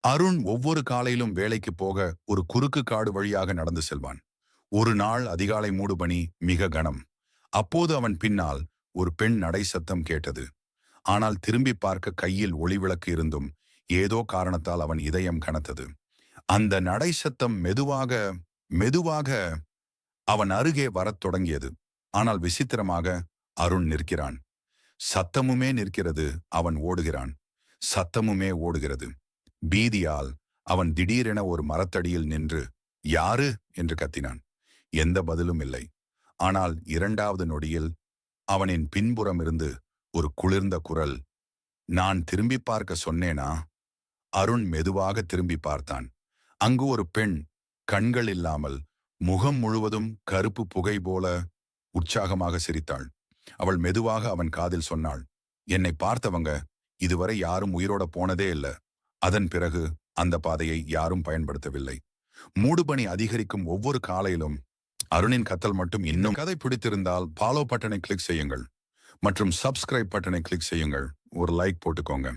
அருண் ஒவ்வொரு காலையிலும் வேலைக்கு போக ஒரு குறுக்கு காடு வழியாக நடந்து செல்வான். ஒரு நாள் அதிகாலை மூடுபனி மிக கனம். அப்போது அவன் பின்னால் ஒரு பெண் நடை சத்தம் கேட்டது. ஆனால் திரும்பி பார்க்க கையில் ஒளிவிளக்கு இருந்தும் ஏதோ காரணத்தால் அவன் இதயம் கனத்தது. அந்த நடை சத்தம் மெதுவாக மெதுவாக அவன் அருகே வரத் தொடங்கியது. ஆனால் விசித்திரமாக அருண் நிற்கிறான். சத்தமுமே நிற்கிறது. அவன் ஓடுகிறான். சத்தமுமே ஓடுகிறது. பீதியால் அவன் திடீரென ஒரு மரத்தடியில் நின்று, யாரு என்று கத்தினான். எந்த பதிலும் இல்லை. ஆனால் இரண்டாவது நொடியில் அவனின் பின்புறமிருந்து ஒரு குளிர்ந்த குரல், நான் திரும்பி பார்க்க சொன்னேனா? அருண் மெதுவாக திரும்பி பார்த்தான். அங்கு ஒரு பெண், கண்கள் இல்லாமல், முகம் முழுவதும் கருப்பு புகை போல உற்சாகமாக சிரித்தாள். அவள் மெதுவாக அவன் காதில் சொன்னாள், என்னை பார்த்தவங்க இதுவரை யாரும் உயிரோட போனதே இல்ல. அதன் பிறகு அந்த பாதையை யாரும் பயன்படுத்தவில்லை. மூடுபனி அதிகரிக்கும் ஒவ்வொரு காலையிலும் அருணின் கத்தல் மட்டும் இன்னும். கதை பிடித்திருந்தால் ஃபாலோ பட்டனை கிளிக் செய்யுங்கள் மற்றும் சப்ஸ்கிரைப் பட்டனை கிளிக் செய்யுங்கள். ஒரு லைக் போட்டுக்கோங்க.